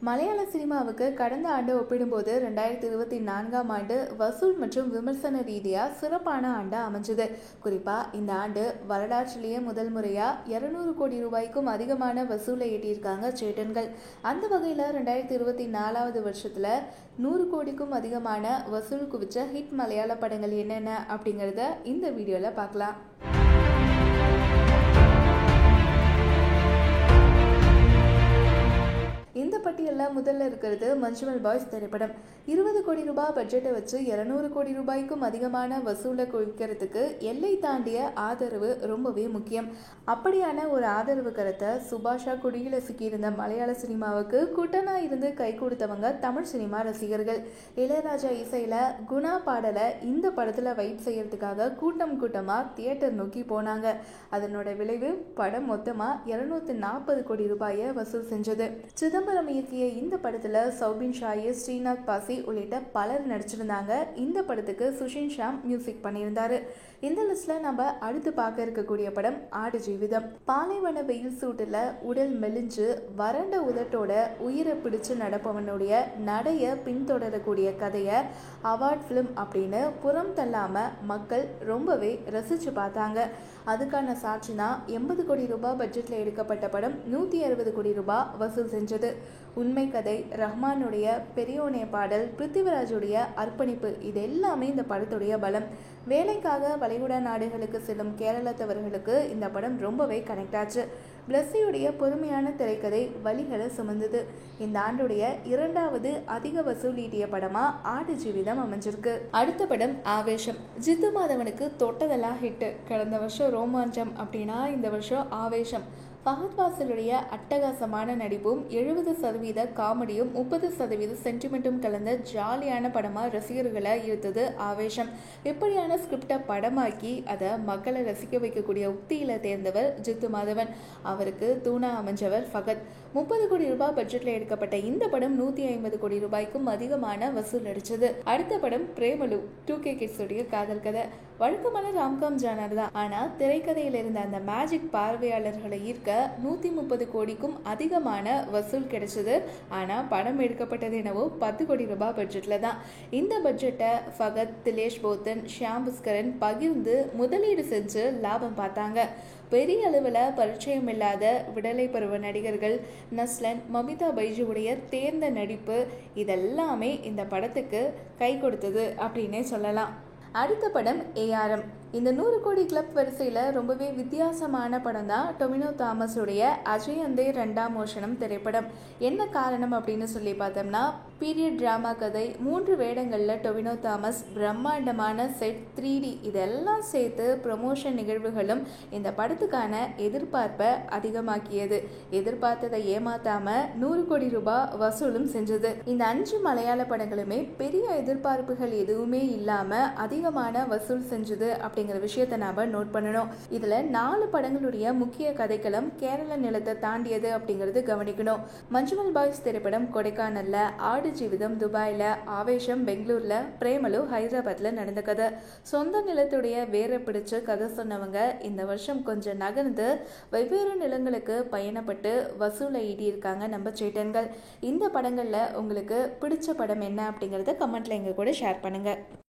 மலையாள சினிமாவுக்கு கடந்த ஆண்டு ஒப்பிடும்போது 2024ஆம் ஆண்டு வசூல் மற்றும் விமர்சன ரீதியாக சிறப்பான ஆண்டாக அமைஞ்சது. குறிப்பாக இந்த ஆண்டு வரலாற்றிலேயே முதல் முறையாக 200 கோடி ரூபாய்க்கும் அதிகமான வசூலை ஈட்டியிருக்காங்க சேட்டன்கள். அந்த வகையில் 2024வது வருஷத்தில் 100 கோடிக்கும் அதிகமான வசூல் குவிச்ச ஹிட் மலையாள படங்கள் என்னென்ன அப்படிங்கிறத இந்த வீடியோவில் பார்க்கலாம். இந்த பட்டியலில் முதல்ல இருக்கிறது மஞ்சுமல் பாய்ஸ் திரைப்படம். 20 கோடி ரூபாய் பட்ஜெட்டை வச்சு 200 கோடி ரூபாய்க்கும் அதிகமான வசூலை குவிக்கிறதுக்கு எல்லை தாண்டிய ஆதரவு ரொம்பவே முக்கியம். அப்படியான ஒரு ஆதரவு கருத்தை சுபாஷா குடியில் சிக்கியிருந்த மலையாள சினிமாவுக்கு கூட்டனா இருந்து கை கொடுத்தவங்க தமிழ் சினிமா ரசிகர்கள். இளையராஜா இசையில் குணா பாடலை இந்த படத்தில் வைப் செய்யறதுக்காக கூட்டமாக தியேட்டர் நோக்கி போனாங்க. அதனோட விளைவு படம் மொத்தமாக 240 கோடி ரூபாயை வசூல் செஞ்சது. சிதம்பரம் இயக்கிய இந்த படத்துல சௌபின் ஷாயி, ஸ்ரீநாத் பாசி உள்ளிட்ட பலர் நடிச்சிருந்தாங்க. இந்த படத்துக்கு சுஷின் ஷாம் மியூசிக் பண்ணியிருந்தாரு. இந்த லிஸ்ட்ல நம்ம அடுத்து பார்க்க இருக்கக்கூடிய படம் ஆடு ஜீவிதம். பாலைவன வெயில் சூட்டுல உடல் மெலிஞ்சு வறண்ட உதட்டோட உயிரை பிடிச்சு நடப்பவனுடைய நடைய பின்தொடரக்கூடிய கதையை அவார்ட் ஃபிலிம் அப்படின்னு புறம் தள்ளாம மக்கள் ரொம்பவே ரசிச்சு பார்த்தாங்க. அதுக்கான சாட்சினா 80 கோடி ரூபாய் பட்ஜெட்ல எடுக்கப்பட்ட படம் 160 கோடி ரூபாய் வசூல் செஞ்சது. உண்மை கதை, ரஹ்மானுடைய பெரியோனே பாடல், பிருத்திவிராஜுடைய அர்ப்பணிப்பு, இது எல்லாமே இந்த படத்துடைய பலம். வேலைக்காக வளைகுடா நாடுகளுக்கு செல்லும் கேரளத்தவர்களுக்கு இந்த படம் ரொம்பவே கனெக்ட் ஆச்சு. பிளஸ்ஸியுடைய பொறுமையான திரைக்கதை வழிகளை சுமந்தது. இந்த ஆண்டுடைய 2வது அதிக வசூல் ஈட்டிய படமா ஆடு ஜீவிதம் அமைஞ்சிருக்கு. அடுத்த படம் ஆவேசம். ஜித்து மாதவனுக்கு தொட்டதெல்லாம் ஹிட்டு. கடந்த வருஷம் ரோமாஞ்சம் அப்படின்னா இந்த வருஷம் ஆவேசம். ஃபஹத் ஃபாசிலுடைய அட்டகாசமான நடிப்பும் 70% காமெடியும் 30% சென்டிமெண்ட்டும் கலந்த ஜாலியான படமாக ரசிகர்களை ஈர்த்தது ஆவேசம். இப்படியான ஸ்கிரிப்டை படமாக்கி அதை மக்களை ரசிக்க வைக்கக்கூடிய உத்தியில் தேர்ந்தவர் ஜித்து மாதவன். அவருக்கு தூணா அமைஞ்சவர் ஃபகத். 30 கோடி ரூபாய் பட்ஜெட்ல எடுக்கப்பட்ட இந்த படம் 150 கோடி ரூபாய்க்கும் அதிகமான வசூல் அடிச்சது. அடுத்த படம் பிரேமலு. 2K கிட்ஸ் உடைய காதல் கதை. வழக்கமான ராம்காம் ஜானர் தான். ஆனா திரைக்கதையில் இருந்த அந்த மேஜிக் பார்வையாளர்களை ஈர்க்க 130 கோடிக்கும் அதிகமான வசூல் கிடைச்சது. ஆனா படம் எடுக்கப்பட்டது என்னவோ 10 கோடி ரூபாய் பட்ஜெட்ல தான். இந்த பட்ஜெட்டை ஃபகத், திலேஷ் போத்தன், ஷியாம் புஷ்கரன் பகிர்ந்து முதலீடு செஞ்சு லாபம் பார்த்தாங்க. பெரிய அளவில் பரிச்சயம் இல்லாத விடலை பருவ நடிகர்கள் நஸ்லன், மமிதா பைஜுவுடைய தேர்ந்த நடிப்பு, இதெல்லாமே இந்த படத்துக்கு கை கொடுத்தது அப்படின்னே சொல்லலாம். அடுத்த படம் ஏஆர்எம். இந்த 100 கோடி கிளப் வரிசையில் ரொம்பவே வித்தியாசமான படம் தான் டொமினோ தாமஸுடைய அஜய் அந்தே 2ஆம் மோஷனம் திரைப்படம். என்ன காரணம் அப்படின்னு சொல்லி பார்த்தோம்னா, பீரியட் டிராமா கதை, 3 வேடங்களில் டொமினோ தாமஸ், பிரம்மாண்டமான செட், 3D, இதெல்லாம் சேர்த்து ப்ரமோஷன் நிகழ்வுகளும் இந்த படத்துக்கான எதிர்பார்ப்பை அதிகமாக்கியது. எதிர்பார்த்ததை ஏமாத்தாம 100 கோடி ரூபாய் வசூலும் செஞ்சது. இந்த 5 மலையாள படங்களுமே பெரிய எதிர்பார்ப்புகள் எதுவுமே இல்லாம அதிகமான வசூல் செஞ்சது அப்படிங்கிற விஷயத்தை நாம நோட் பண்ணணும். இதுல 4 படங்களுடைய முக்கிய கதைக்களம் கேரள நிலத்தை தாண்டியது அப்படிங்கிறது கவனிக்கணும். மஞ்சுமல் பாய்ஸ் திரைப்படம் கொடைக்கானல்ல, ஆடு ஜீவிதம் துபாயில, ஆவேசம் பெங்களூர்ல, பிரேமலு ஹைதராபாத்ல நடந்த கதை. சொந்த நிலத்துடைய வேரை பிடிச்சு கதை சொன்னவங்க இந்த வருஷம் கொஞ்சம் நகர்ந்து வெவ்வேறு நிலங்களுக்கு பயணப்பட்டு வசூலை ஈட்டியிருக்காங்க நம்ம சேட்டன்கள். இந்த படங்கள்ல உங்களுக்கு பிடிச்ச படம் என்ன அப்படிங்கறத கமெண்ட்ல எங்க கூட ஷேர் பண்ணுங்க.